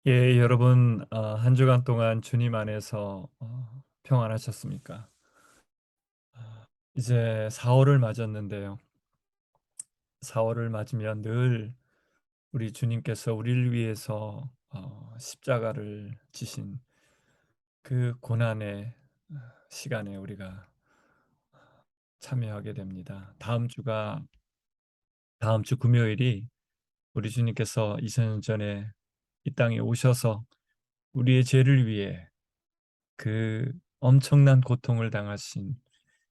여러분, 한 주간 동안 주님 안에서 평안하셨습니까? 이제 4월을 맞았는데요. 4월을 맞으면 늘 우리 주님께서 우리를 위해서 십자가를 지신 그 고난의 시간에 우리가 참여하게 됩니다. 다음 주 금요일이 우리 주님께서 2000년 전에 이 땅에 오셔서 우리의 죄를 위해 그 엄청난 고통을 당하신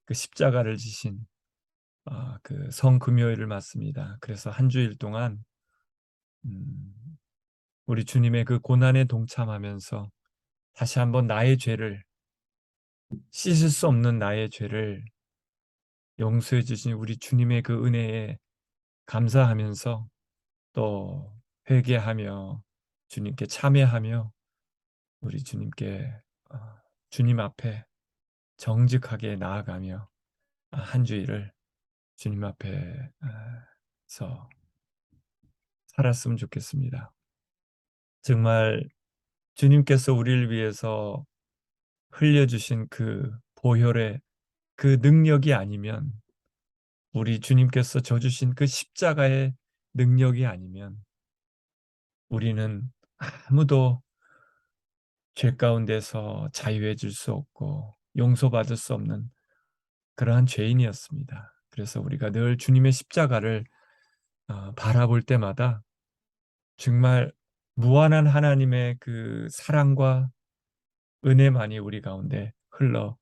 그 십자가를 지신 그 성금요일을 맞습니다. 그래서 한 주일 동안 음, 우리 주님의 그 고난에 동참하면서 다시 한번 나의 죄를, 씻을 수 없는 나의 죄를 용서해 주신 우리 주님의 그 은혜에 감사하면서 또 회개하며 주님께 참회하며 우리 주님께 어, 주님 앞에 정직하게 나아가며 한 주일을 주님 앞에서 살았으면 좋겠습니다. 정말 주님께서 우리를 위해서 흘려주신 그 보혈의 그 능력이 아니면, 우리 주님께서 져주신 그 십자가의 능력이 아니면 우리는 아무도 죄 가운데서 자유해질 수 없고 용서받을 수 없는 그러한 죄인이었습니다. 그래서 우리가 늘 주님의 십자가를 바라볼 때마다 정말 무한한 하나님의 그 사랑과 은혜만이 우리 가운데 흘러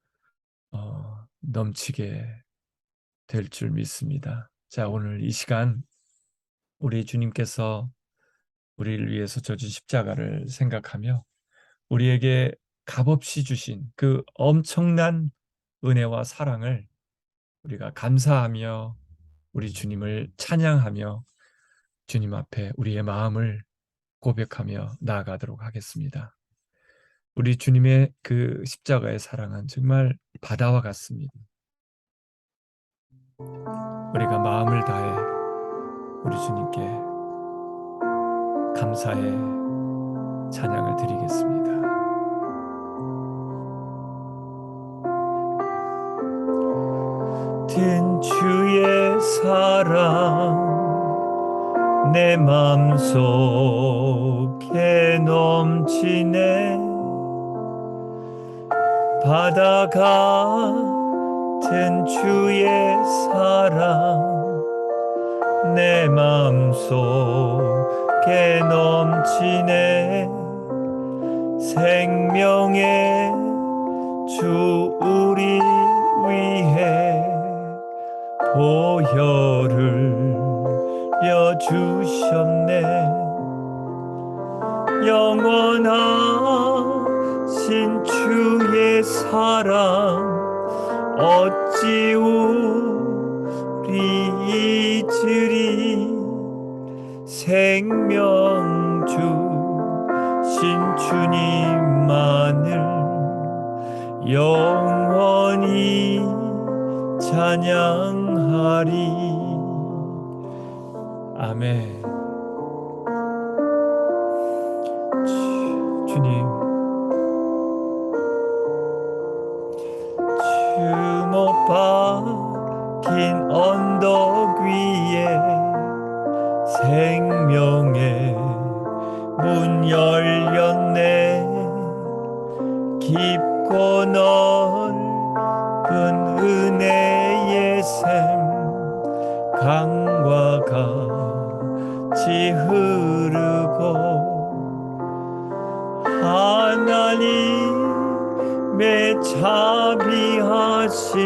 넘치게 될 줄 믿습니다. 자, 오늘 이 시간 우리 주님께서 우리를 위해서 져준 십자가를 생각하며 우리에게 값없이 주신 그 엄청난 은혜와 사랑을 우리가 감사하며 우리 주님을 찬양하며 주님 앞에 우리의 마음을 고백하며 나아가도록 하겠습니다. 우리 주님의 그 십자가의 사랑은 정말 바다와 같습니다. 우리가 마음을 다해 우리 주님께 감사의 찬양을 드리겠습니다. 든 주의 사랑 내 맘속에 넘치네. 바다 같은 주의 사랑 내 맘속에 넘치네. 생명의 주 우리 위해 보혈을 흘려주셨네. 영원하신 주의 사랑 어찌 우리 잊으리. 생명 주신 주님만을 영원히 찬양하리. 아멘. 주님, 주목 박힌 언덕 위에 생명의 문 열렸네. 깊고 넓은 은혜의 샘 강과 같이 흐르고 하나님의 자비하심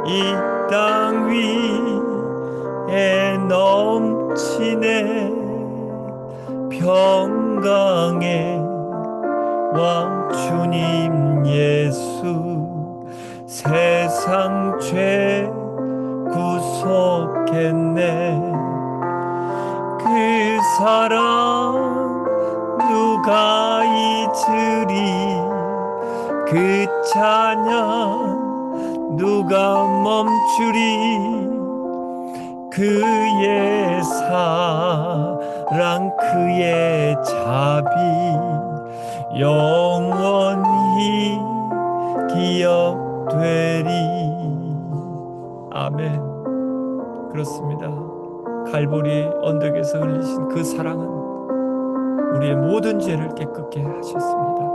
이 땅 위에 넘치네. 평강의 왕 주님 예수 세상 죄 구속했네. 그 사랑 누가 잊으리. 그 찬양 누가 멈추리. 그의 그의 자비 영원히 기억되리. 아멘. 그렇습니다. 갈보리 언덕에서 흘리신 그 사랑은 우리의 모든 죄를 깨끗게 하셨습니다.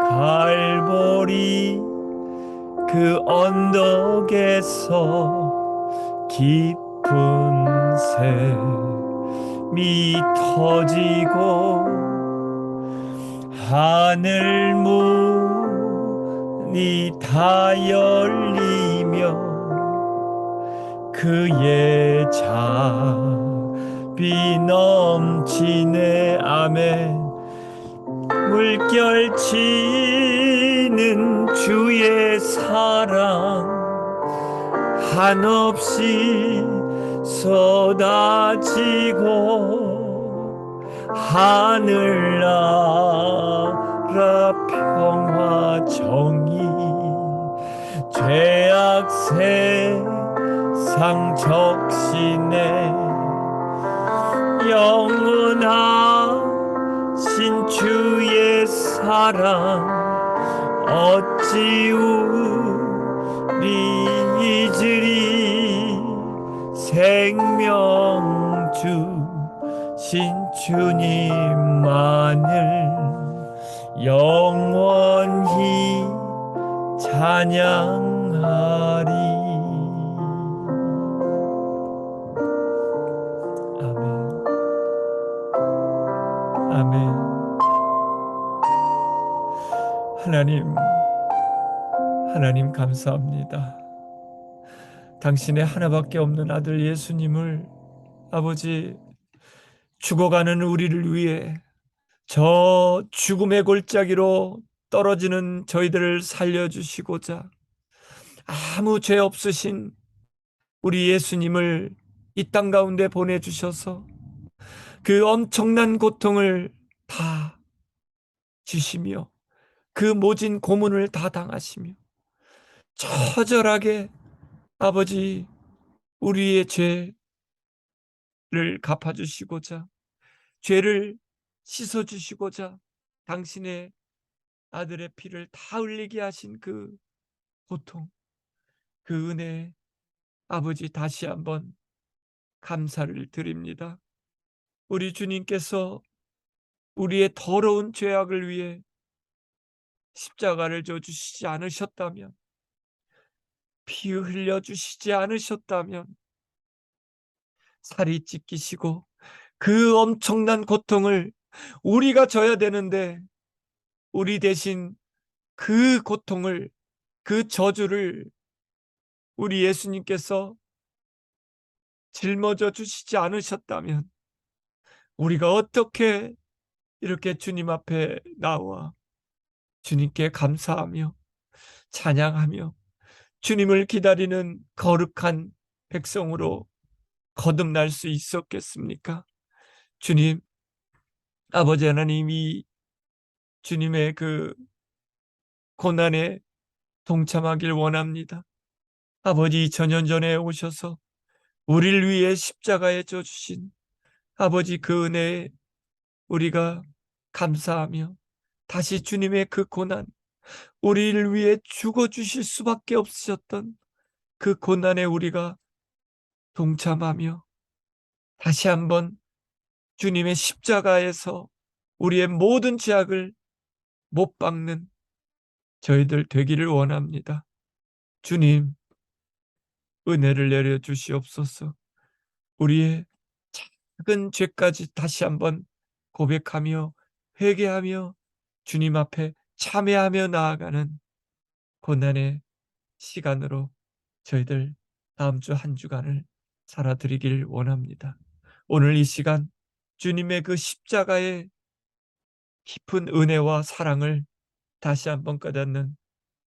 갈보리 그 언덕에서 깊은 샘이 터지고 하늘 문이 다 열리며 그의 자비 넘치네. 아멘. 물결치는 주의 사랑 한없이 쏟아지고 하늘나라 평화 정의 죄악 세상 적시네 영원하신 주의 사랑 어찌 우리 잊으리. 생명 주신 주님만을 영원히 찬양하리. 아멘. 아멘. 하나님 감사합니다. 당신의 하나밖에 없는 아들 예수님을 아버지 죽어가는 우리를 위해 저 죽음의 골짜기로 떨어지는 저희들을 살려주시고자 아무 죄 없으신 우리 예수님을 이 땅 가운데 보내주셔서 그 엄청난 고통을 다 주시며 그 모진 고문을 다 당하시며 처절하게 아버지 우리의 죄를 갚아주시고자 죄를 씻어주시고자 당신의 아들의 피를 다 흘리게 하신 그 고통, 그 은혜에 아버지 다시 한번 감사를 드립니다. 우리 주님께서 우리의 더러운 죄악을 위해 십자가를 져 주시지 않으셨다면, 피 흘려 주시지 않으셨다면 살이 찢기시고 그 엄청난 고통을 우리가 져야 되는데 우리 대신 그 고통을, 그 저주를 우리 예수님께서 짊어져 주시지 않으셨다면 우리가 어떻게 이렇게 주님 앞에 나와 주님께 감사하며 찬양하며 주님을 기다리는 거룩한 백성으로 거듭날 수 있었겠습니까? 주님, 아버지 하나님이 주님의 그 고난에 동참하길 원합니다. 아버지 2000년 전에 오셔서 우리를 위해 십자가에 져 주신 아버지 그 은혜에 우리가 감사하며 다시 주님의 그 고난, 우리를 위해 죽어 주실 수밖에 없으셨던 그 고난에 우리가 동참하며 다시 한번 주님의 십자가에서 우리의 모든 죄악을 못 박는 저희들 되기를 원합니다. 주님, 은혜를 내려 주시옵소서. 우리의 작은 죄까지 다시 한번 고백하며 회개하며 주님 앞에 참회하며 나아가는 고난의 시간으로 저희들 다음 주 한 주간을 살아드리길 원합니다. 오늘 이 시간 주님의 그 십자가의 깊은 은혜와 사랑을 다시 한번 깨닫는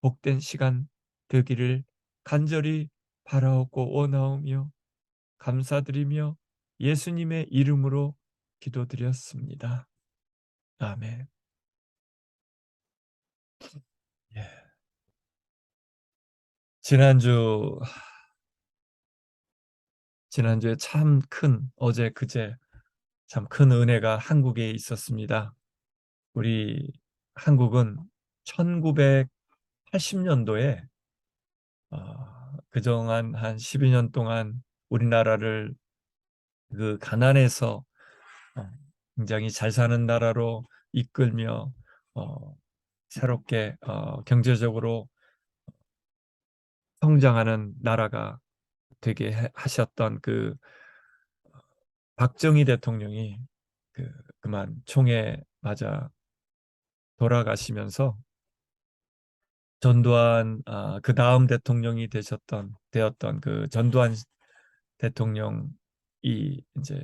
복된 시간 되기를 간절히 바라옵고 원하오며 감사드리며 예수님의 이름으로 기도드렸습니다. 아멘. 예. 지난주에 참 큰 어제 그제 참 큰 은혜가 한국에 있었습니다. 우리 한국은 1980년도에 그동안 한 12년 동안 우리나라를 그 가난에서 어, 굉장히 잘 사는 나라로 이끌며 어, 새롭게 경제적으로 성장하는 나라가 되게 하셨던 그 박정희 대통령이 그만 총에 맞아 돌아가시면서 전두환 그 다음 대통령이 되었던 그 전두환 대통령이 이제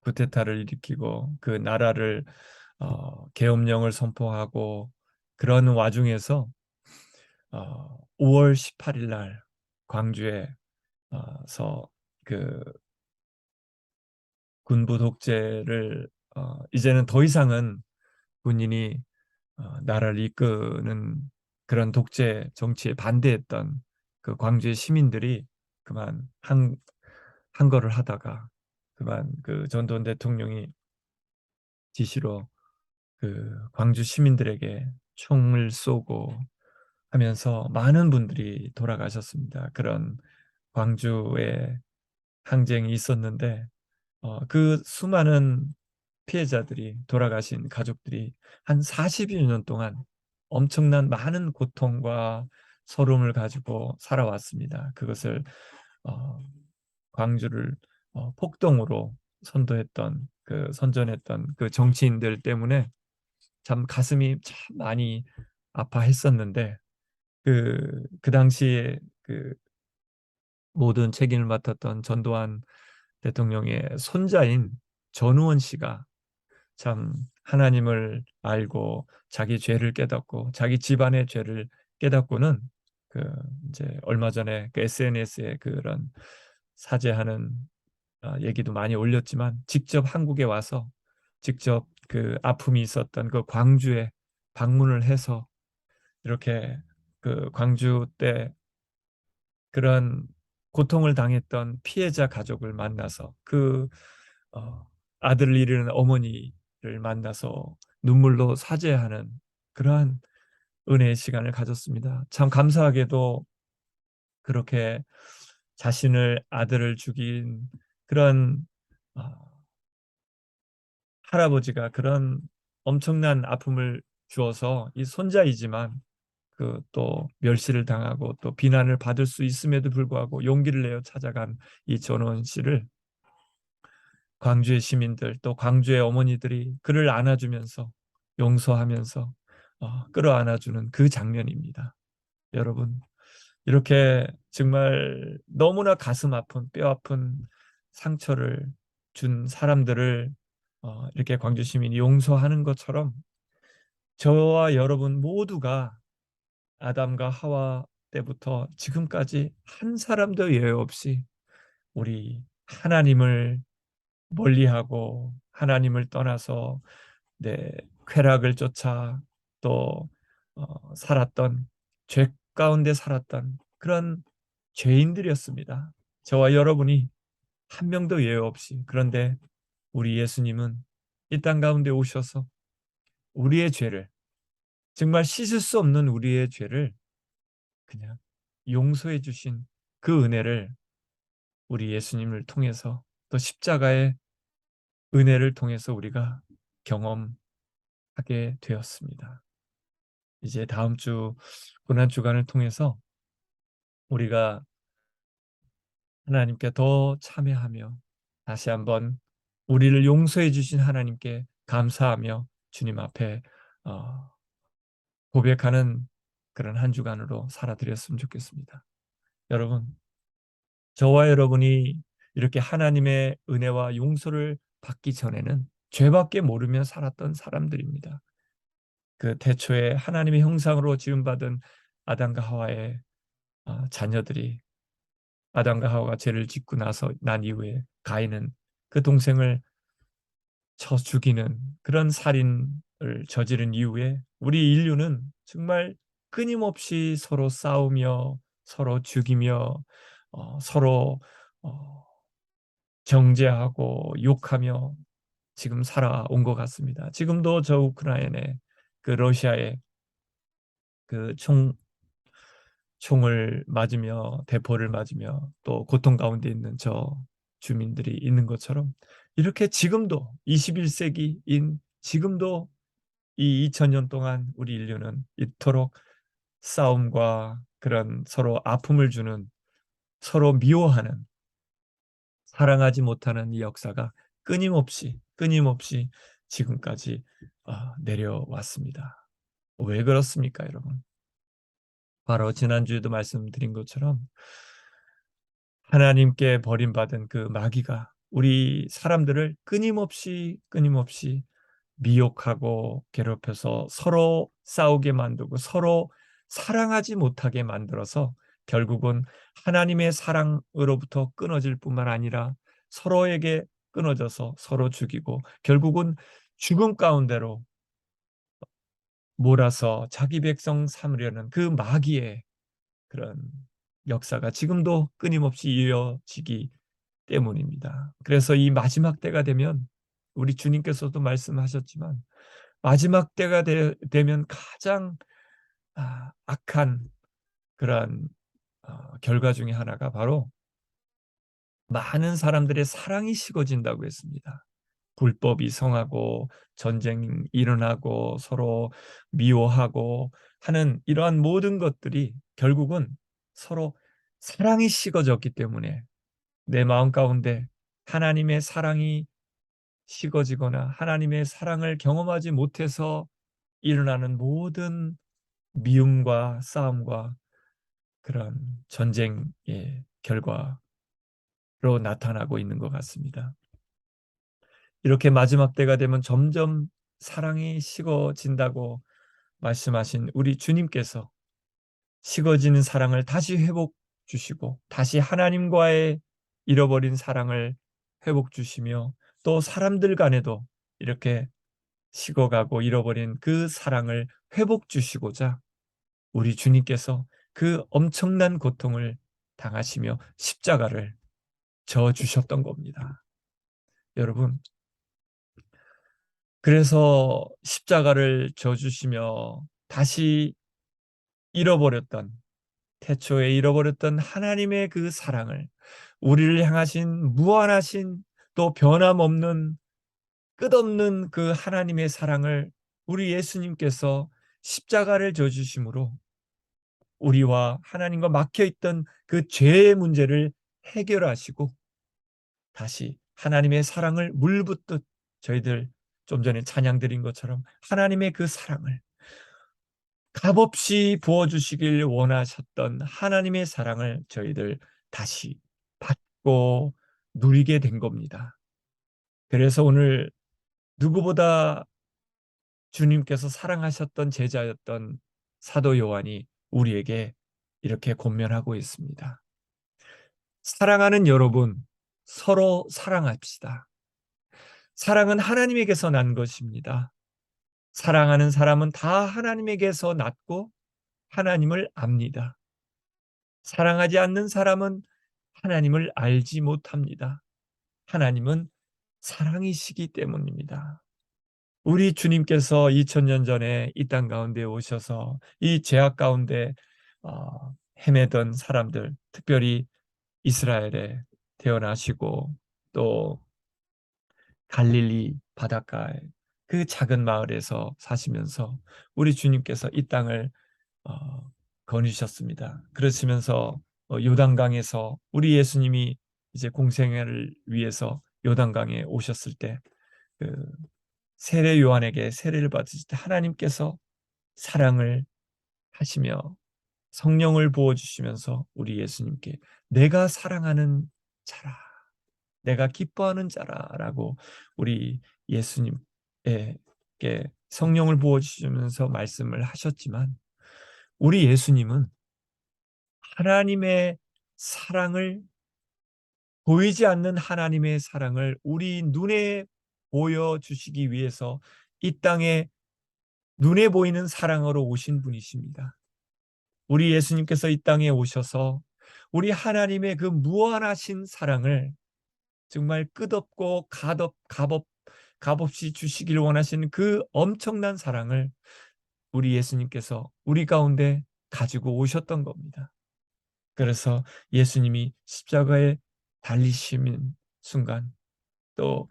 쿠데타를 일으키고 그 나라를 계엄령을 선포하고 그런 와중에서 5월 18일 날 광주에서 그 군부 독재를 이제는 더 이상은 군인이 나라를 이끄는 그런 독재 정치에 반대했던 그 광주의 시민들이 그만 한 거를 하다가 그만 그 전두환 대통령이 지시로 그 광주 시민들에게 총을 쏘고 하면서 많은 분들이 돌아가셨습니다. 그런 광주에 항쟁이 있었는데 그 수많은 피해자들이 돌아가신 가족들이 한 40여 년 동안 엄청난 많은 고통과 서름을 가지고 살아왔습니다. 그것을 어, 광주를 폭동으로 선전했던 그 정치인들 때문에 참 가슴이 참 많이 아파했었는데 그 당시에 그 모든 책임을 맡았던 전두환 대통령의 손자인 전우원 씨가 참 하나님을 알고 자기 죄를 깨닫고 자기 집안의 죄를 깨닫고는 그 이제 얼마 전에 그 SNS에 그런 사죄하는 얘기도 많이 올렸지만 직접 한국에 와서 직접 그 아픔이 있었던 그 광주에 방문을 해서 이렇게 그 광주 때 그런 고통을 당했던 피해자 가족을 만나서 아들을 잃은 어머니를 만나서 눈물로 사죄하는 그러한 은혜의 시간을 가졌습니다. 참 감사하게도 그렇게 자신을 아들을 죽인 그런 할아버지가 그런 엄청난 아픔을 주어서 이 손자이지만 그 또 멸시를 당하고 또 비난을 받을 수 있음에도 불구하고 용기를 내어 찾아간 이 전원 씨를 광주의 시민들 또 광주의 어머니들이 그를 안아주면서 용서하면서 끌어안아주는 그 장면입니다. 여러분 이렇게 정말 너무나 가슴 아픈 뼈 아픈 상처를 준 사람들을 이렇게 광주 시민이 용서하는 것처럼 저와 여러분 모두가 아담과 하와 때부터 지금까지 한 사람도 예외 없이 우리 하나님을 멀리하고 하나님을 떠나서 쾌락을 쫓아 또 살았던 죄 가운데 살았던 그런 죄인들이었습니다. 저와 여러분이 한 명도 예외 없이. 그런데 우리 예수님은 이 땅 가운데 오셔서 우리의 죄를 정말 씻을 수 없는 우리의 죄를 그냥 용서해 주신 그 은혜를 우리 예수님을 통해서 또 십자가의 은혜를 통해서 우리가 경험하게 되었습니다. 이제 다음 주 고난 주간을 통해서 우리가 하나님께 더 참여하며 다시 한번 우리를 용서해 주신 하나님께 감사하며 주님 앞에 어, 고백하는 그런 한 주간으로 살아드렸으면 좋겠습니다. 여러분, 저와 여러분이 이렇게 하나님의 은혜와 용서를 받기 전에는 죄밖에 모르며 살았던 사람들입니다. 그 태초에 하나님의 형상으로 지음받은 아담과 하와의 자녀들이 아담과 하와가 죄를 짓고 난 이후에 가인은 그 동생을 쳐 죽이는 그런 살인을 저지른 이후에 우리 인류는 정말 끊임없이 서로 싸우며 서로 죽이며 서로 어, 정죄하고 욕하며 지금 살아온 것 같습니다. 지금도 저 우크라이나의 그 러시아의 그 총을 맞으며 대포를 맞으며 또 고통 가운데 있는 저 주민들이 있는 것처럼 이렇게 지금도 21세기인 지금도 이 2000년 동안 우리 인류는 이토록 싸움과 그런 서로 아픔을 주는 서로 미워하는 사랑하지 못하는 이 역사가 끊임없이 지금까지 내려왔습니다. 왜 그렇습니까, 여러분? 바로 지난주에도 말씀드린 것처럼 하나님께 버림받은 그 마귀가 우리 사람들을 끊임없이 미혹하고 괴롭혀서 서로 싸우게 만들고 서로 사랑하지 못하게 만들어서 결국은 하나님의 사랑으로부터 끊어질 뿐만 아니라 서로에게 끊어져서 서로 죽이고 결국은 죽음 가운데로 몰아서 자기 백성 삼으려는 그 마귀의 그런 역사가 지금도 끊임없이 이어지기 때문입니다. 그래서 이 마지막 때가 되면 우리 주님께서도 말씀하셨지만 마지막 때가 되면 가장 악한 그런 결과 중에 하나가 바로 많은 사람들의 사랑이 식어진다고 했습니다. 불법이 성하고 전쟁이 일어나고 서로 미워하고 하는 이러한 모든 것들이 결국은 서로 사랑이 식어졌기 때문에 내 마음 가운데 하나님의 사랑이 식어지거나 하나님의 사랑을 경험하지 못해서 일어나는 모든 미움과 싸움과 그런 전쟁의 결과로 나타나고 있는 것 같습니다. 이렇게 마지막 때가 되면 점점 사랑이 식어진다고 말씀하신 우리 주님께서 식어지는 사랑을 다시 회복 주시고 다시 하나님과의 잃어버린 사랑을 회복 주시며 또 사람들 간에도 이렇게 식어가고 잃어버린 그 사랑을 회복 주시고자 우리 주님께서 그 엄청난 고통을 당하시며 십자가를 져 주셨던 겁니다. 여러분, 그래서 십자가를 져 주시며 다시 잃어버렸던 태초에 잃어버렸던 하나님의 그 사랑을 우리를 향하신 무한하신 또 변함없는 끝없는 그 하나님의 사랑을 우리 예수님께서 십자가를 져 주심으로 우리와 하나님과 막혀있던 그 죄의 문제를 해결하시고 다시 하나님의 사랑을 물붓듯 저희들 좀 전에 찬양 드린 것처럼 하나님의 그 사랑을 값없이 부어주시길 원하셨던 하나님의 사랑을 저희들 다시 받고 누리게 된 겁니다. 그래서 오늘 누구보다 주님께서 사랑하셨던 제자였던 사도 요한이 우리에게 이렇게 권면하고 있습니다. 사랑하는 여러분, 서로 사랑합시다. 사랑은 하나님에게서 난 것입니다. 사랑하는 사람은 다 하나님에게서 났고 하나님을 압니다. 사랑하지 않는 사람은 하나님을 알지 못합니다. 하나님은 사랑이시기 때문입니다. 우리 주님께서 2000년 전에 이 땅 가운데 오셔서 이 죄악 가운데 헤매던 사람들, 특별히 이스라엘에 태어나시고 또 갈릴리 바닷가에 그 작은 마을에서 사시면서 우리 주님께서 이 땅을 거니셨습니다. 그러시면서 요단강에서 우리 예수님이 이제 공생애를 위해서 요단강에 오셨을 때 그 세례 요한에게 세례를 받으실 때 하나님께서 사랑을 하시며 성령을 부어 주시면서 우리 예수님께 내가 사랑하는 자라, 내가 기뻐하는 자라라고 우리 예수님에게 성령을 부어 주시면서 말씀을 하셨지만 우리 예수님은 하나님의 사랑을 보이지 않는 하나님의 사랑을 우리 눈에 보여주시기 위해서 이 땅에 눈에 보이는 사랑으로 오신 분이십니다. 우리 예수님께서 이 땅에 오셔서 우리 하나님의 그 무한하신 사랑을 정말 끝없고 값없이 주시길 원하시는 그 엄청난 사랑을 우리 예수님께서 우리 가운데 가지고 오셨던 겁니다. 그래서 예수님이 십자가에 달리시는 순간 또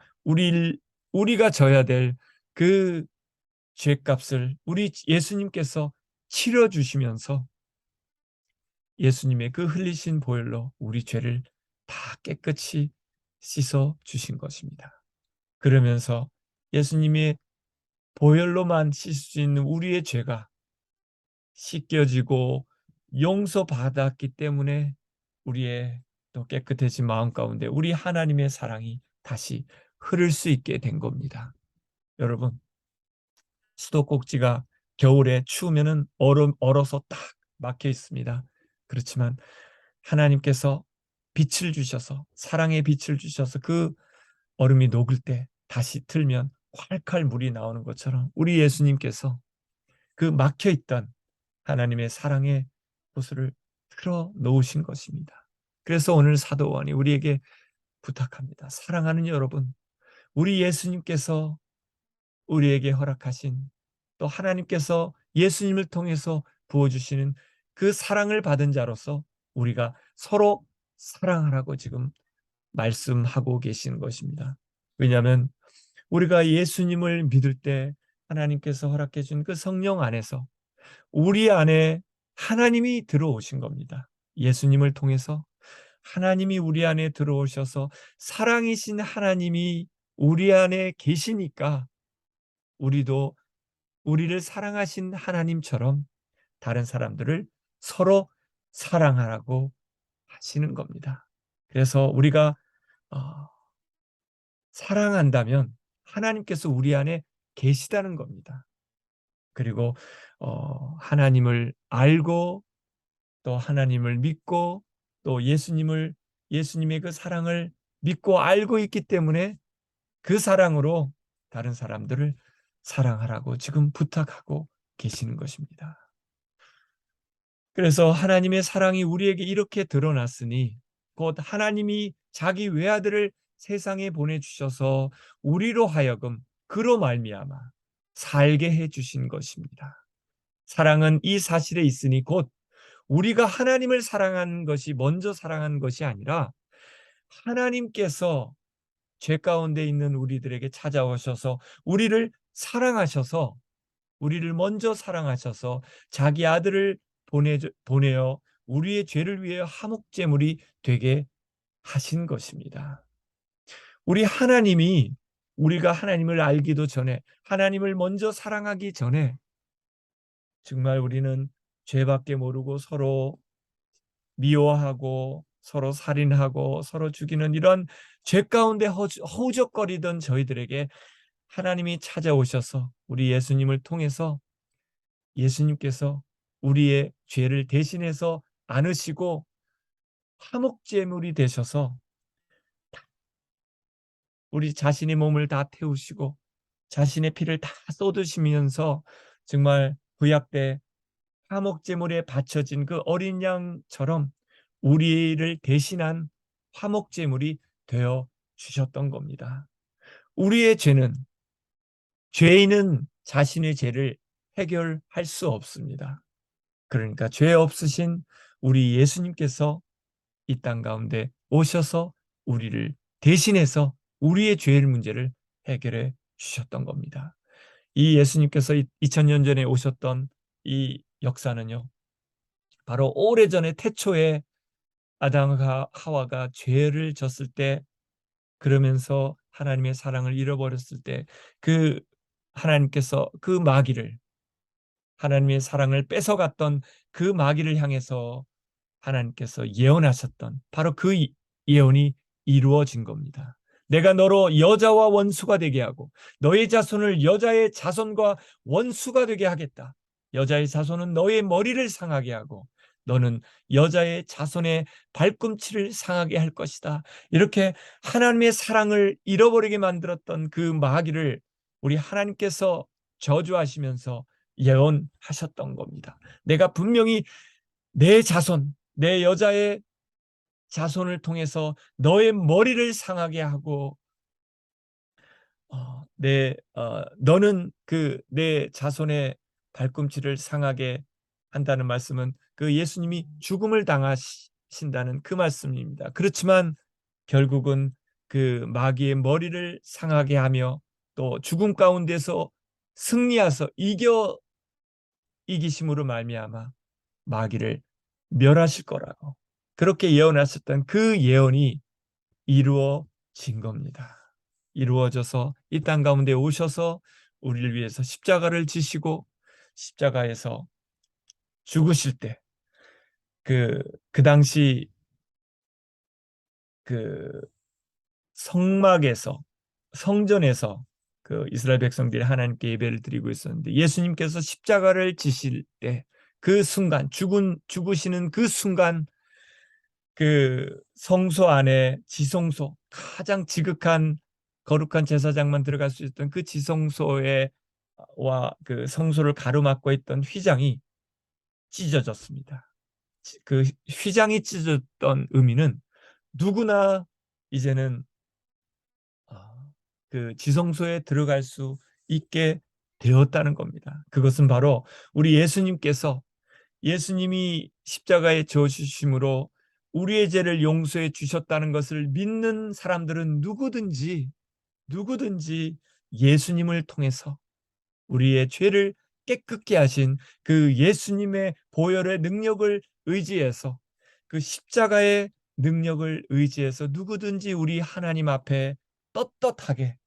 우리가 져야 될 그 죄값을 우리 예수님께서 치러 주시면서 예수님의 그 흘리신 보혈로 우리 죄를 다 깨끗이 씻어 주신 것입니다. 그러면서 예수님의 보혈로만 씻을 수 있는 우리의 죄가 씻겨지고 용서받았기 때문에 우리의 또 깨끗해진 마음 가운데 우리 하나님의 사랑이 다시 흐를 수 있게 된 겁니다. 여러분, 수도꼭지가 겨울에 추우면은 얼어서 딱 막혀 있습니다. 그렇지만 하나님께서 빛을 주셔서 사랑의 빛을 주셔서 그 얼음이 녹을 때 다시 틀면 콸콸 물이 나오는 것처럼 우리 예수님께서 그 막혀 있던 하나님의 사랑의 호수를 틀어 놓으신 것입니다. 그래서 오늘 사도 요한이 우리에게 부탁합니다. 사랑하는 여러분, 우리 예수님께서 우리에게 허락하신 또 하나님께서 예수님을 통해서 부어주시는 그 사랑을 받은 자로서 우리가 서로 사랑하라고 지금 말씀하고 계시는 것입니다. 왜냐하면 우리가 예수님을 믿을 때 하나님께서 허락해 준 그 성령 안에서 우리 안에 하나님이 들어오신 겁니다. 예수님을 통해서 하나님이 우리 안에 들어오셔서 사랑이신 하나님이 우리 안에 계시니까 우리도 우리를 사랑하신 하나님처럼 다른 사람들을 서로 사랑하라고 하시는 겁니다. 그래서 우리가 사랑한다면 하나님께서 우리 안에 계시다는 겁니다. 그리고 하나님을 알고 또 하나님을 믿고 또 예수님의 그 사랑을 믿고 알고 있기 때문에 그 사랑으로 다른 사람들을 사랑하라고 지금 부탁하고 계시는 것입니다. 그래서 하나님의 사랑이 우리에게 이렇게 드러났으니 곧 하나님이 자기 외아들을 세상에 보내주셔서 우리로 하여금 그로 말미암아 살게 해주신 것입니다. 사랑은 이 사실에 있으니 곧 우리가 하나님을 사랑한 것이 먼저 사랑한 것이 아니라 하나님께서 죄 가운데 있는 우리들에게 찾아오셔서 우리를 사랑하셔서 우리를 먼저 사랑하셔서 자기 아들을 보내어 우리의 죄를 위해 화목제물이 되게 하신 것입니다. 우리가 하나님을 알기도 전에 하나님을 먼저 사랑하기 전에 정말 우리는 죄밖에 모르고 서로 미워하고 서로 살인하고 서로 죽이는 이런 죄 가운데 허우적거리던 저희들에게 하나님이 찾아오셔서 우리 예수님을 통해서 예수님께서 우리의 죄를 대신해서 안으시고 화목제물이 되셔서 우리 자신의 몸을 다 태우시고 자신의 피를 다 쏟으시면서 정말 구약 때 화목제물에 바쳐진 그 어린 양처럼 우리를 대신한 화목제물이 되어 주셨던 겁니다. 우리의 죄인은 자신의 죄를 해결할 수 없습니다. 그러니까 죄 없으신 우리 예수님께서 이 땅 가운데 오셔서 우리를 대신해서 우리의 죄의 문제를 해결해 주셨던 겁니다. 이 예수님께서 2000년 전에 오셨던 이 역사는요, 바로 오래전에 태초에 아담과 하와가 죄를 졌을 때 그러면서 하나님의 사랑을 잃어버렸을 때 그 하나님께서 그 마귀를 하나님의 사랑을 뺏어갔던 그 마귀를 향해서 하나님께서 예언하셨던 바로 그 예언이 이루어진 겁니다. 내가 너로 여자와 원수가 되게 하고 너의 자손을 여자의 자손과 원수가 되게 하겠다. 여자의 자손은 너의 머리를 상하게 하고 너는 여자의 자손의 발꿈치를 상하게 할 것이다. 이렇게 하나님의 사랑을 잃어버리게 만들었던 그 마귀를 우리 하나님께서 저주하시면서 예언하셨던 겁니다. 내가 분명히 내 자손, 내 여자의 자손을 통해서 너의 머리를 상하게 하고 너는 내 자손의 발꿈치를 상하게 한다는 말씀은 그 예수님이 죽음을 당하신다는 그 말씀입니다. 그렇지만 결국은 그 마귀의 머리를 상하게 하며 또 죽음 가운데서 승리하서 이기심으로 말미암아 마귀를 멸하실 거라고 그렇게 예언하셨던 그 예언이 이루어진 겁니다. 이루어져서 이 땅 가운데 오셔서 우리를 위해서 십자가를 지시고 십자가에서 죽으실 때 그 당시 그 성막에서 성전에서 그 이스라엘 백성들이 하나님께 예배를 드리고 있었는데 예수님께서 십자가를 지실 때 그 순간 죽으시는 그 순간 그 성소 안에 지성소 가장 지극한 거룩한 제사장만 들어갈 수 있던 그 지성소에 와 그 성소를 가로막고 있던 휘장이 찢어졌습니다. 그 휘장이 찢어졌던 의미는 누구나 이제는 그 지성소에 들어갈 수 있게 되었다는 겁니다. 그것은 바로 우리 예수님이 십자가에 져 주심으로 우리의 죄를 용서해 주셨다는 것을 믿는 사람들은 누구든지 예수님을 통해서 우리의 죄를 깨끗게 하신 그 예수님의 보혈의 능력을 의지해서 그 십자가의 능력을 의지해서 누구든지 우리 하나님 앞에 떳떳하게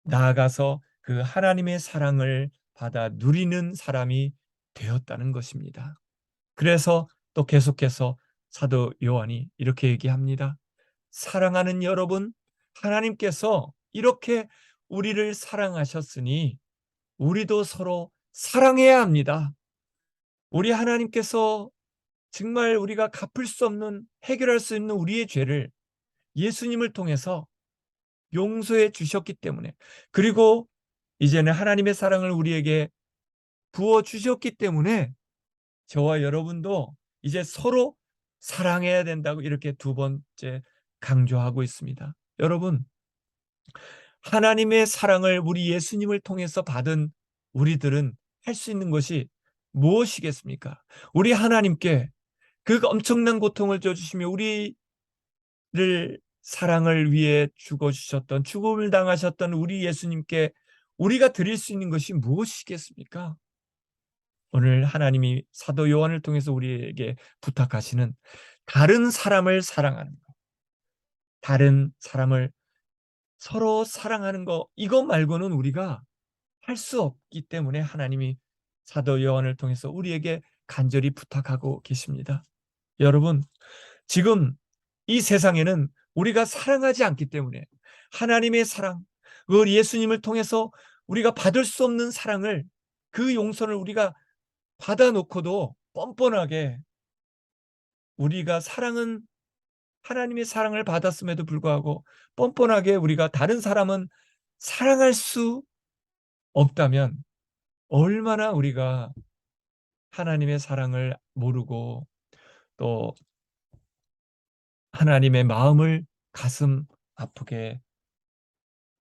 나아가서 그 하나님의 사랑을 받아 누리는 사람이 되었다는 것입니다. 그래서 또 계속해서 사도 요한이 이렇게 얘기합니다. 사랑하는 여러분, 하나님께서 이렇게 우리를 사랑하셨으니 우리도 서로 사랑해야 합니다. 우리 하나님께서 정말 우리가 갚을 수 없는, 해결할 수 있는 우리의 죄를 예수님을 통해서 용서해 주셨기 때문에, 그리고 이제는 하나님의 사랑을 우리에게 부어 주셨기 때문에 저와 여러분도 이제 서로 사랑해야 된다고 이렇게 두 번째 강조하고 있습니다. 여러분, 하나님의 사랑을 우리 예수님을 통해서 받은 우리들은 할 수 있는 것이 무엇이겠습니까? 우리 하나님께 그 엄청난 고통을 줘주시며 우리를 사랑을 위해 죽어주셨던, 죽음을 당하셨던 우리 예수님께 우리가 드릴 수 있는 것이 무엇이겠습니까? 오늘 하나님이 사도 요한을 통해서 우리에게 부탁하시는 다른 사람을 사랑하는 것, 다른 사람을 서로 사랑하는 것, 이것 말고는 우리가 할 수 없기 때문에 하나님이 사도 요한을 통해서 우리에게 간절히 부탁하고 계십니다. 여러분, 지금 이 세상에는 우리가 사랑하지 않기 때문에 하나님의 사랑, 그 예수님을 통해서 우리가 받을 수 없는 사랑을, 그 용서를 우리가 받아놓고도 뻔뻔하게 우리가 하나님의 사랑을 받았음에도 불구하고 뻔뻔하게 우리가 다른 사람은 사랑할 수 없다면 얼마나 우리가 하나님의 사랑을 모르고 또 하나님의 마음을 가슴 아프게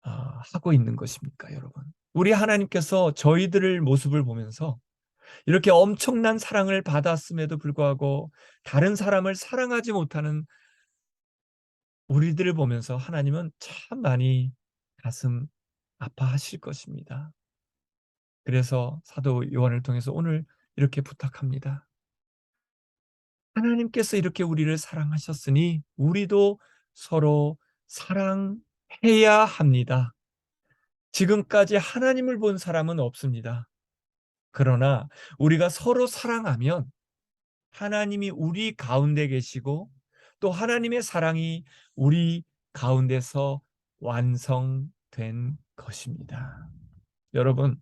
하고 있는 것입니까, 여러분? 우리 하나님께서 저희들을 모습을 보면서 이렇게 엄청난 사랑을 받았음에도 불구하고 다른 사람을 사랑하지 못하는 우리들을 보면서 하나님은 참 많이 가슴 아파하실 것입니다. 그래서 사도 요한을 통해서 오늘 이렇게 부탁합니다. 하나님께서 이렇게 우리를 사랑하셨으니 우리도 서로 사랑해야 합니다. 지금까지 하나님을 본 사람은 없습니다. 그러나 우리가 서로 사랑하면 하나님이 우리 가운데 계시고 또 하나님의 사랑이 우리 가운데서 완성된 것입니다. 여러분,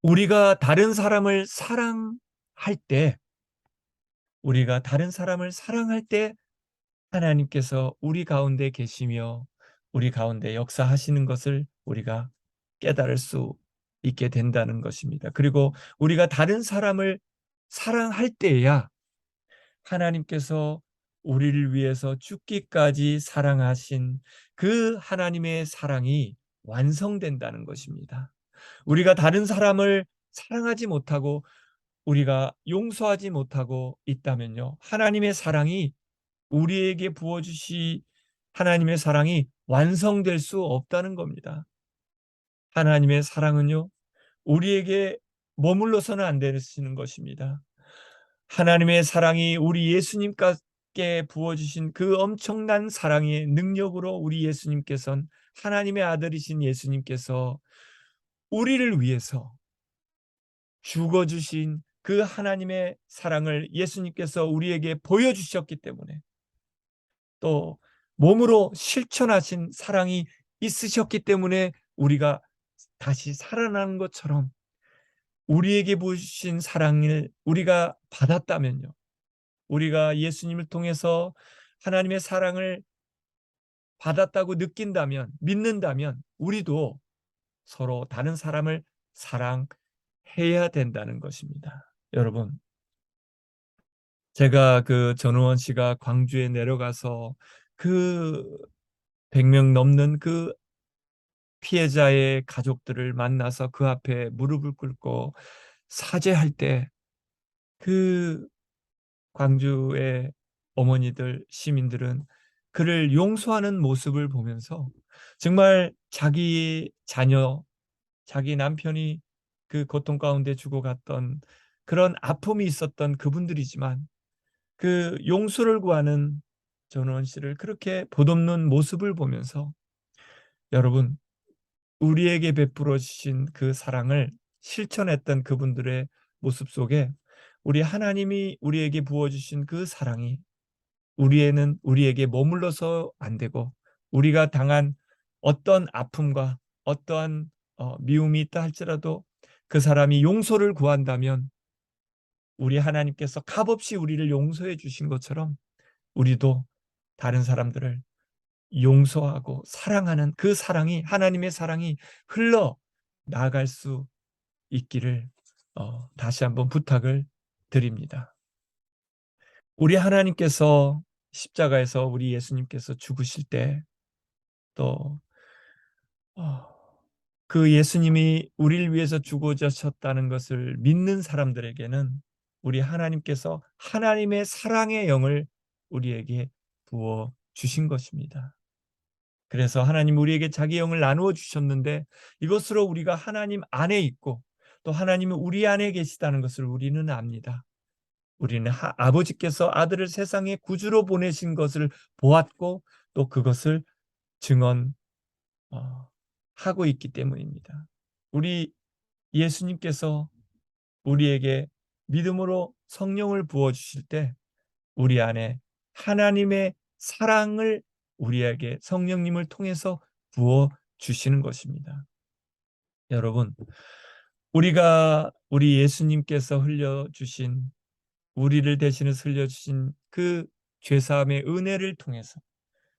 우리가 다른 사람을 사랑할 때 하나님께서 우리 가운데 계시며 우리 가운데 역사하시는 것을 우리가 깨달을 수 있게 된다는 것입니다. 그리고 우리가 다른 사람을 사랑할 때에야 하나님께서 우리를 위해서 죽기까지 사랑하신 그 하나님의 사랑이 완성된다는 것입니다. 우리가 다른 사람을 사랑하지 못하고 우리가 용서하지 못하고 있다면요, 하나님의 사랑이 우리에게 부어주시 하나님의 사랑이 완성될 수 없다는 겁니다. 하나님의 사랑은요, 우리에게 머물러서는 안 되시는 것입니다. 하나님의 사랑이 우리 예수님께 부어주신 그 엄청난 사랑의 능력으로 우리 예수님께서는, 하나님의 아들이신 예수님께서 우리를 위해서 죽어주신 그 하나님의 사랑을 예수님께서 우리에게 보여주셨기 때문에, 또 몸으로 실천하신 사랑이 있으셨기 때문에 우리가 다시 살아나는 것처럼 우리에게 부으신 사랑을 우리가 받았다면요, 우리가 예수님을 통해서 하나님의 사랑을 받았다고 느낀다면, 믿는다면 우리도 서로 다른 사람을 사랑해야 된다는 것입니다. 여러분, 제가 그 전우원 씨가 광주에 내려가서 그 100명 넘는 그 피해자의 가족들을 만나서 그 앞에 무릎을 꿇고 사죄할 때, 그 광주의 어머니들, 시민들은 그를 용서하는 모습을 보면서 정말 자기 자녀, 자기 남편이 그 고통 가운데 죽어갔던 그런 아픔이 있었던 그분들이지만, 그 용서를 구하는 전우원 씨를 그렇게 보듬는 모습을 보면서, 여러분, 우리에게 베풀어 주신 그 사랑을 실천했던 그분들의 모습 속에 우리 하나님이 우리에게 부어주신 그 사랑이 우리에게 머물러서 안 되고, 우리가 당한 어떤 아픔과 어떠한 미움이 있다 할지라도 그 사람이 용서를 구한다면 우리 하나님께서 값없이 우리를 용서해 주신 것처럼 우리도 다른 사람들을 용서하고 사랑하는 그 사랑이, 하나님의 사랑이 흘러 나아갈 수 있기를 다시 한번 부탁을 드립니다. 우리 하나님께서 십자가에서 우리 예수님께서 죽으실 때, 또 그 예수님이 우리를 위해서 죽어주셨다는 것을 믿는 사람들에게는 우리 하나님께서 하나님의 사랑의 영을 우리에게 부어 주신 것입니다. 그래서 하나님 우리에게 자기 영을 나누어 주셨는데, 이것으로 우리가 하나님 안에 있고 또 하나님은 우리 안에 계시다는 것을 우리는 압니다. 우리는 아버지께서 아들을 세상에 구주로 보내신 것을 보았고 또 그것을 증언하고 있기 때문입니다. 우리 예수님께서 우리에게 믿음으로 성령을 부어주실 때 우리 안에 하나님의 사랑을 우리에게 성령님을 통해서 부어주시는 것입니다. 여러분, 우리 예수님께서 흘려주신, 우리를 대신해서 흘려주신 그 죄사함의 은혜를 통해서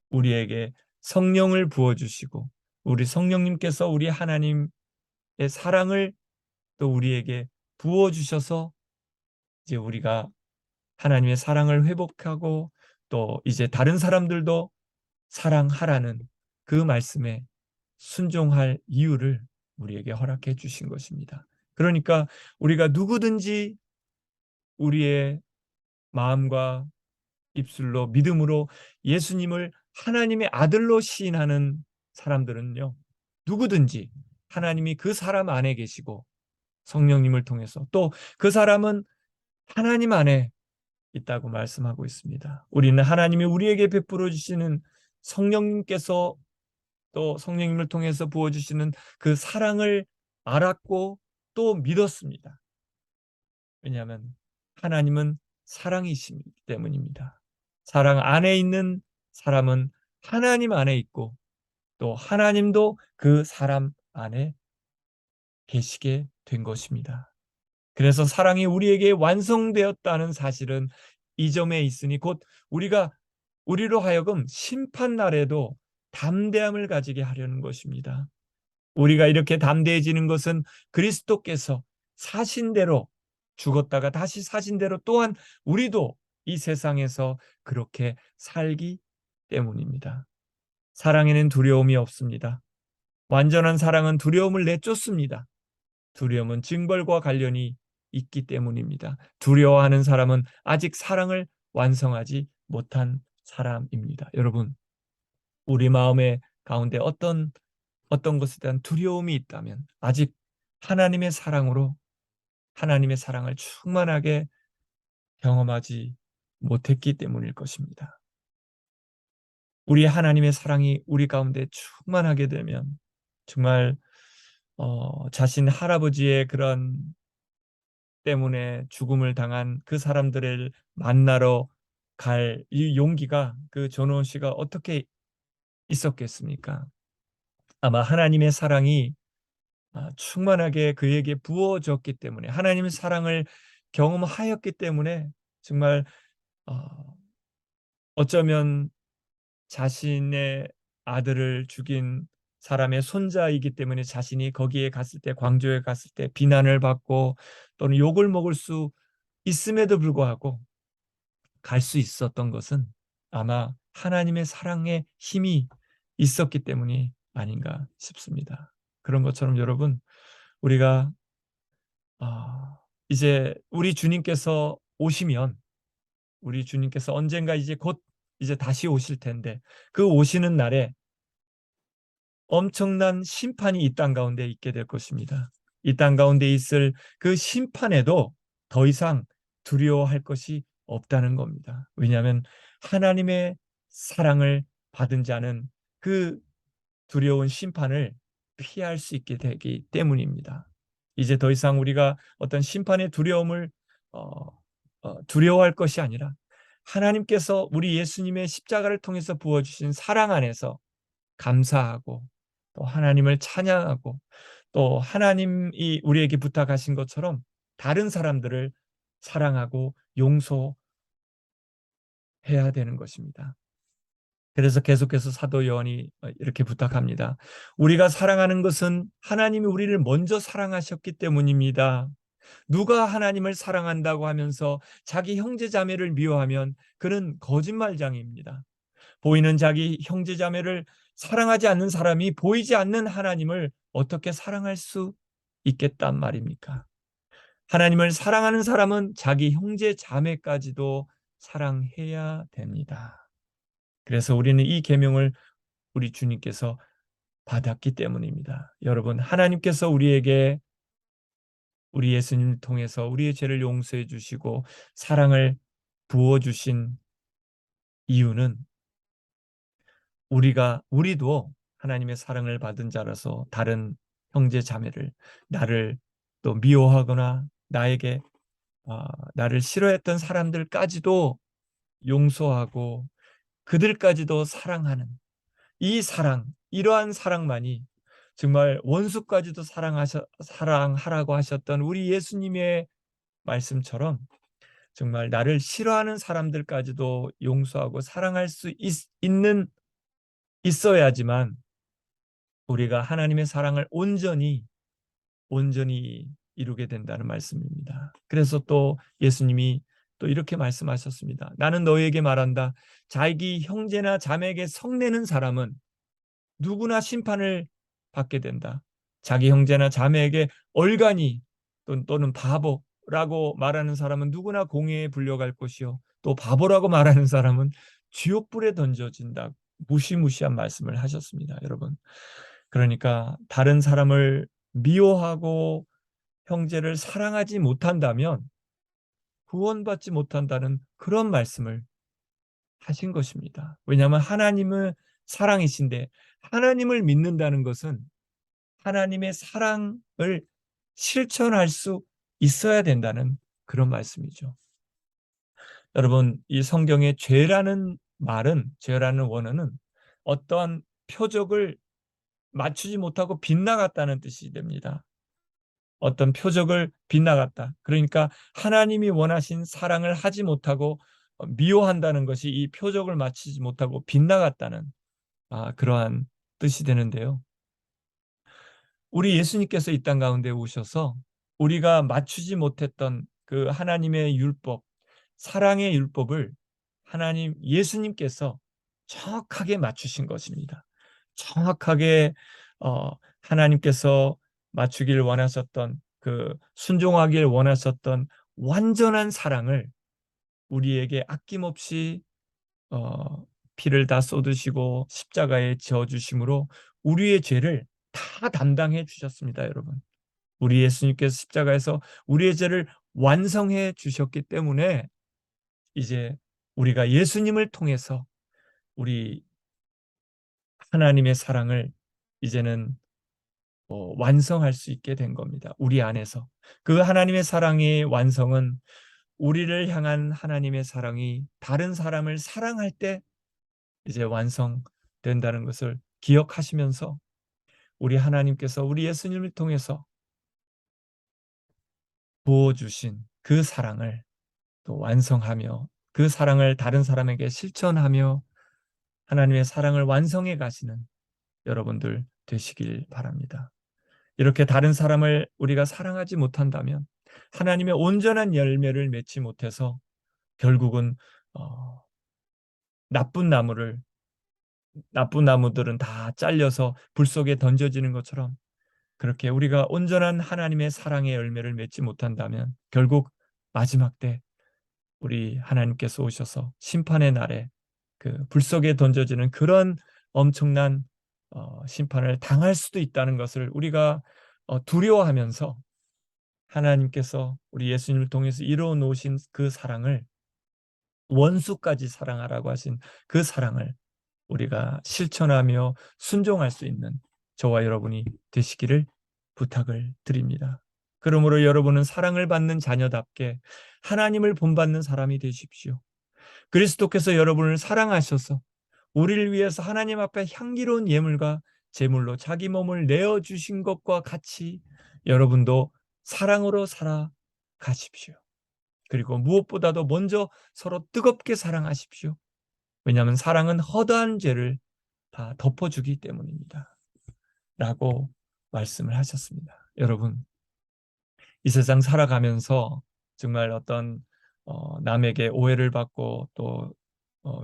우리에게 성령을 부어주시고, 우리 성령님께서 우리 하나님의 사랑을 또 우리에게 부어주셔서 이제 우리가 하나님의 사랑을 회복하고 또 이제 다른 사람들도 사랑하라는 그 말씀에 순종할 이유를 우리에게 허락해 주신 것입니다. 그러니까 우리가 누구든지 우리의 마음과 입술로 믿음으로 예수님을 하나님의 아들로 시인하는 사람들은요, 누구든지 하나님이 그 사람 안에 계시고 성령님을 통해서 또 그 사람은 하나님 안에 있다고 말씀하고 있습니다. 우리는 하나님이 우리에게 베풀어 주시는 성령님께서 또 성령님을 통해서 부어주시는 그 사랑을 알았고 또 믿었습니다. 왜냐하면 하나님은 사랑이시기 때문입니다. 사랑 안에 있는 사람은 하나님 안에 있고 또 하나님도 그 사람 안에 계시게 된 것입니다. 그래서 사랑이 우리에게 완성되었다는 사실은 이 점에 있으니, 곧 우리로 하여금 심판날에도 담대함을 가지게 하려는 것입니다. 우리가 이렇게 담대해지는 것은 그리스도께서 사신 대로 죽었다가 다시 사신 대로 또한 우리도 이 세상에서 그렇게 살기 때문입니다. 사랑에는 두려움이 없습니다. 완전한 사랑은 두려움을 내쫓습니다. 두려움은 징벌과 관련이 있기 때문입니다. 두려워하는 사람은 아직 사랑을 완성하지 못한 사람입니다. 여러분, 우리 마음의 가운데 어떤 것에 대한 두려움이 있다면 아직 하나님의 사랑으로 하나님의 사랑을 충만하게 경험하지 못했기 때문일 것입니다. 우리 하나님의 사랑이 우리 가운데 충만하게 되면 정말 자신 할아버지의 그런 때문에 죽음을 당한 그 사람들을 만나러 갈 이 용기가 그 전우원 씨가 어떻게 있었겠습니까? 아마 하나님의 사랑이 충만하게 그에게 부어졌기 때문에 하나님의 사랑을 경험하였기 때문에 정말 어, 어쩌면 자신의 아들을 죽인 사람의 손자이기 때문에 자신이 거기에 갔을 때 광주에 갔을 때 비난을 받고 또는 욕을 먹을 수 있음에도 불구하고 갈 수 있었던 것은 아마 하나님의 사랑의 힘이 있었기 때문이 아닌가 싶습니다. 그런 것처럼 여러분, 우리가 이제 우리 주님께서 오시면 우리 주님께서 언젠가 이제 곧 이제 다시 오실 텐데 그 오시는 날에 엄청난 심판이 이 땅 가운데 있게 될 것입니다. 이 땅 가운데 있을 그 심판에도 더 이상 두려워할 것이 없다는 겁니다. 왜냐하면 하나님의 사랑을 받은 자는 그 두려운 심판을 피할 수 있게 되기 때문입니다. 이제 더 이상 우리가 어떤 심판의 두려움을 두려워할 것이 아니라 하나님께서 우리 예수님의 십자가를 통해서 부어주신 사랑 안에서 감사하고 또 하나님을 찬양하고 또 하나님이 우리에게 부탁하신 것처럼 다른 사람들을 사랑하고 용서해야 되는 것입니다. 그래서 계속해서 사도 요한이 이렇게 부탁합니다. 우리가 사랑하는 것은 하나님이 우리를 먼저 사랑하셨기 때문입니다. 누가 하나님을 사랑한다고 하면서 자기 형제 자매를 미워하면 그는 거짓말장입니다. 보이는 자기 형제 자매를 사랑하지 않는 사람이 보이지 않는 하나님을 어떻게 사랑할 수 있겠단 말입니까? 하나님을 사랑하는 사람은 자기 형제 자매까지도 사랑해야 됩니다. 그래서 우리는 이 계명을 우리 주님께서 받았기 때문입니다. 여러분, 하나님께서 우리에게 우리 예수님을 통해서 우리의 죄를 용서해 주시고 사랑을 부어 주신 이유는 우리도 하나님의 사랑을 받은 자라서 다른 형제 자매를 나를 또 미워하거나 나에게 나를 싫어했던 사람들까지도 용서하고 그들까지도 사랑하는 이 이러한 사랑만이 정말 원수까지도 사랑하라고 하셨던 우리 예수님의 말씀처럼 정말 나를 싫어하는 사람들까지도 용서하고 사랑할 수 있어야지만 우리가 하나님의 사랑을 온전히 이루게 된다는 말씀입니다. 그래서 또 예수님이 또 이렇게 말씀하셨습니다. 나는 너희에게 말한다. 자기 형제나 자매에게 성내는 사람은 누구나 심판을 받게 된다. 자기 형제나 자매에게 얼간이 또는 바보라고 말하는 사람은 누구나 공회에 불려갈 것이요. 또 바보라고 말하는 사람은 지옥불에 던져진다. 무시무시한 말씀을 하셨습니다, 여러분. 그러니까 다른 사람을 미워하고 형제를 사랑하지 못한다면 구원받지 못한다는 그런 말씀을 하신 것입니다. 왜냐하면 하나님은 사랑이신데 하나님을 믿는다는 것은 하나님의 사랑을 실천할 수 있어야 된다는 그런 말씀이죠. 여러분, 이 성경의 죄라는 원어는 어떠한 표적을 맞추지 못하고 빗나갔다는 뜻이 됩니다. 어떤 표적을 빗나갔다. 그러니까 하나님이 원하신 사랑을 하지 못하고 미워한다는 것이 이 표적을 맞추지 못하고 빗나갔다는 그러한 뜻이 되는데요. 우리 예수님께서 이 땅 가운데 오셔서 우리가 맞추지 못했던 그 하나님의 율법, 사랑의 율법을 하나님 예수님께서 정확하게 맞추신 것입니다. 정확하게 하나님께서 맞추길 원하셨던, 그 순종하길 원하셨던 완전한 사랑을 우리에게 아낌없이 피를 다 쏟으시고 십자가에 지어 주심으로 우리의 죄를 다 담당해 주셨습니다, 여러분. 우리 예수님께서 십자가에서 우리의 죄를 완성해 주셨기 때문에 이제 우리가 예수님을 통해서 우리 하나님의 사랑을 이제는 완성할 수 있게 된 겁니다. 우리 안에서. 그 하나님의 사랑의 완성은 우리를 향한 하나님의 사랑이 다른 사람을 사랑할 때 이제 완성된다는 것을 기억하시면서 우리 하나님께서 우리 예수님을 통해서 부어주신 그 사랑을 또 완성하며 그 사랑을 다른 사람에게 실천하며 하나님의 사랑을 완성해 가시는 여러분들 되시길 바랍니다. 이렇게 다른 사람을 우리가 사랑하지 못한다면 하나님의 온전한 열매를 맺지 못해서 결국은 어, 나쁜 나쁜 나무들은 다 잘려서 불 속에 던져지는 것처럼 그렇게 우리가 온전한 하나님의 사랑의 열매를 맺지 못한다면 결국 마지막 때 우리 하나님께서 오셔서 심판의 날에 그 불 속에 던져지는 그런 엄청난 심판을 당할 수도 있다는 것을 우리가 두려워하면서 하나님께서 우리 예수님을 통해서 이루어 놓으신 그 사랑을, 원수까지 사랑하라고 하신 그 사랑을 우리가 실천하며 순종할 수 있는 저와 여러분이 되시기를 부탁을 드립니다. 그러므로 여러분은 사랑을 받는 자녀답게 하나님을 본받는 사람이 되십시오. 그리스도께서 여러분을 사랑하셔서 우리를 위해서 하나님 앞에 향기로운 예물과 제물로 자기 몸을 내어주신 것과 같이 여러분도 사랑으로 살아가십시오. 그리고 무엇보다도 먼저 서로 뜨겁게 사랑하십시오. 왜냐하면 사랑은 허다한 죄를 다 덮어주기 때문입니다. 라고 말씀을 하셨습니다. 여러분, 이 세상 살아가면서 정말 어떤 남에게 오해를 받고 또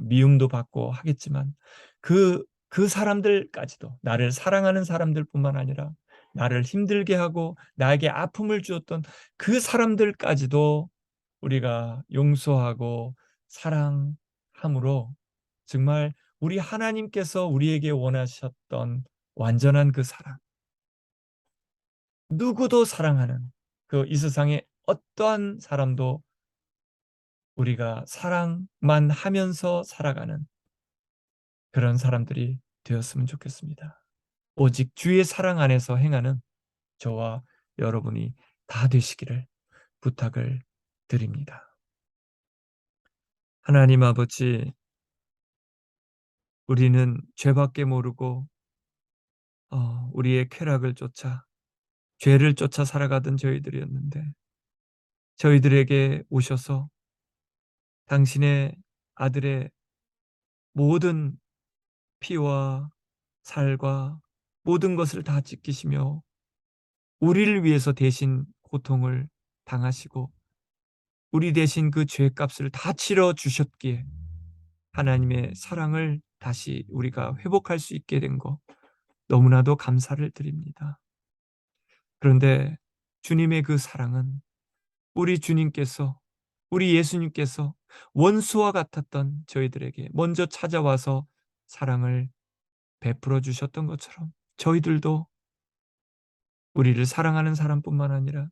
미움도 받고 하겠지만 그 사람들까지도, 나를 사랑하는 사람들뿐만 아니라 나를 힘들게 하고 나에게 아픔을 주었던 그 사람들까지도 우리가 용서하고 사랑함으로 정말 우리 하나님께서 우리에게 원하셨던 완전한 그 사랑, 누구도 사랑하는 그 이 세상에 어떠한 사람도 우리가 사랑만 하면서 살아가는 그런 사람들이 되었으면 좋겠습니다. 오직 주의 사랑 안에서 행하는 저와 여러분이 다 되시기를 부탁을 드립니다. 하나님 아버지, 우리는 죄밖에 모르고 우리의 쾌락을 쫓아 죄를 쫓아 살아가던 저희들이었는데 저희들에게 오셔서 당신의 아들의 모든 피와 살과 모든 것을 다 찢기시며 우리를 위해서 대신 고통을 당하시고 우리 대신 그 죄값을 다 치러 주셨기에 하나님의 사랑을 다시 우리가 회복할 수 있게 된 거 너무나도 감사를 드립니다. 그런데 주님의 그 사랑은 우리 주님께서, 우리 예수님께서 원수와 같았던 저희들에게 먼저 찾아와서 사랑을 베풀어 주셨던 것처럼 저희들도 우리를 사랑하는 사람뿐만 아니라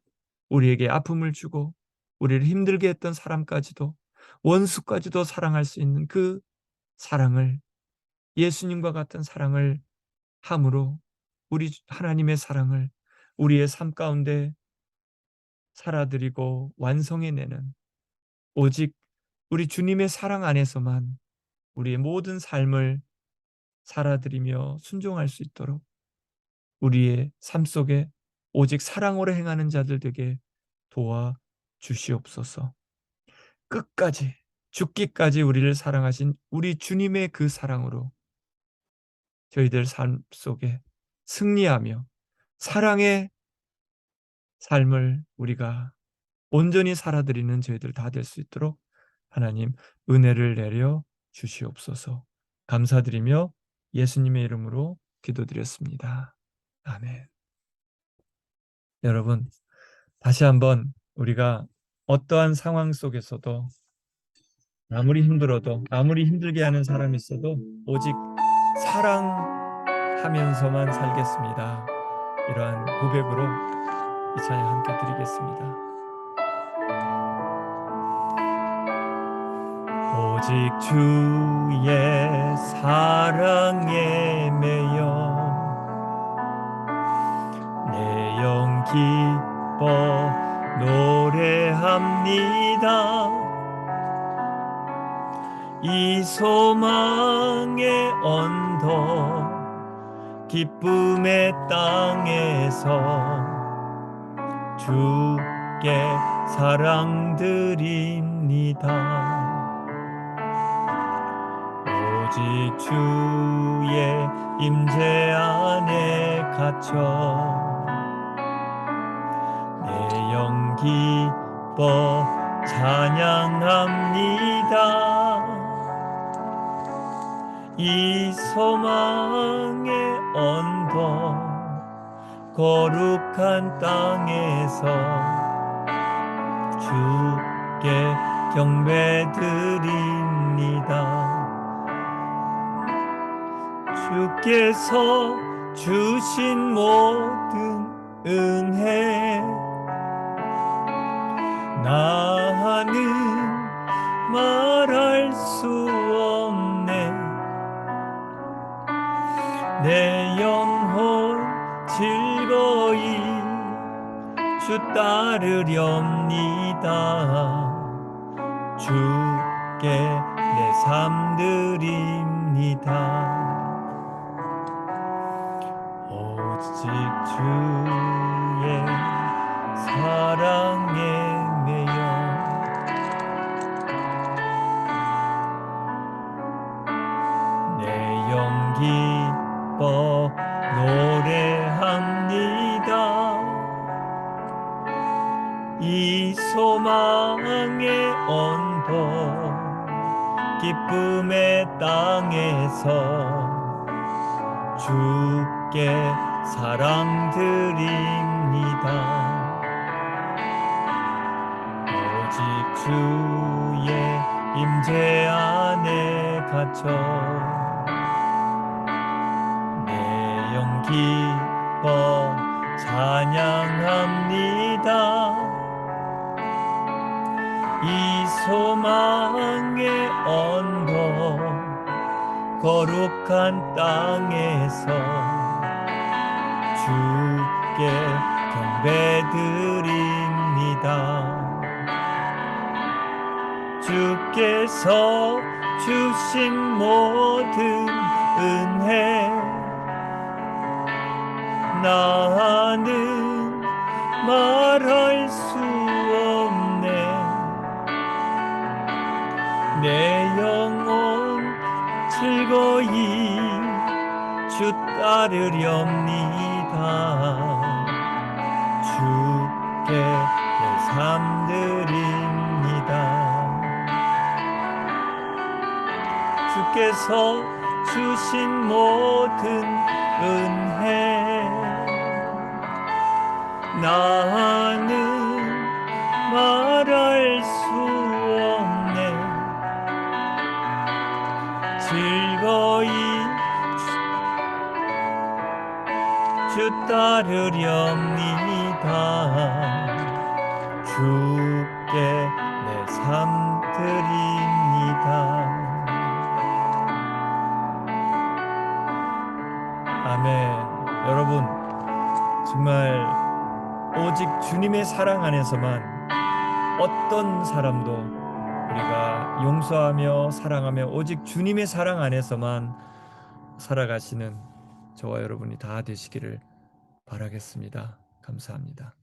우리에게 아픔을 주고 우리를 힘들게 했던 사람까지도, 원수까지도 사랑할 수 있는 그 사랑을, 예수님과 같은 사랑을 함으로 우리 하나님의 사랑을 우리의 삶 가운데 살아드리고 완성해내는, 오직 우리 주님의 사랑 안에서만 우리의 모든 삶을 살아드리며 순종할 수 있도록 우리의 삶 속에 오직 사랑으로 행하는 자들 되게 도와 주시옵소서. 끝까지, 죽기까지 우리를 사랑하신 우리 주님의 그 사랑으로 저희들 삶 속에 승리하며 사랑의 삶을 우리가 온전히 살아드리는 저희들 다 될 수 있도록 하나님 은혜를 내려 주시옵소서. 감사드리며 예수님의 이름으로 기도드렸습니다. 아멘. 여러분, 다시 한번 우리가 어떠한 상황 속에서도 아무리 힘들어도, 아무리 힘들게 하는 사람이 있어도 오직 사랑하면서만 살겠습니다. 이러한 고백으로 이 찬양 함께 드리겠습니다. 오직 주의 사랑에 매여 내 영 기뻐 노래합니다. 이 소망의 언덕 기쁨의 땅에서 주께 사랑 드립니다. 오직 주의 임재 안에 갇혀 내 영 기뻐 찬양합니다. 이 소망의 언덕 거룩한 땅에서 주께 경배드립니다. 주께서 주신 모든 은혜 나는 말할 수 없네. 내 영혼 즐거이 주 따르렵니다. 주께 내 삶 드립니다. 오직 주의 사랑에 매여 내 영 기뻐 노래합니다. 이 소망의 언덕 기쁨의 땅에서 주께 사랑 드립니다. 오직 주의 임재 안에 갇혀 내 영 기뻐 찬양합니다. 이 소망의 언덕 거룩한 땅에서 주께 경배드립니다. 주께서 주신 모든 은혜 나는 말할 수 없네. 내 영혼 즐거이 주 따르렵니다. 주께 내 삶 드립니다. 주께서 주신 모든 은혜 나는 말할 수 없네. 즐거이 주 따르렵니다. 주께 내 삶 드립니다. 아멘. 여러분, 정말 오직 주님의 사랑 안에서만 어떤 사람도 우리가 용서하며 사랑하며 오직 주님의 사랑 안에서만 살아가시는 저와 여러분이 다 되시기를 바라겠습니다. 감사합니다.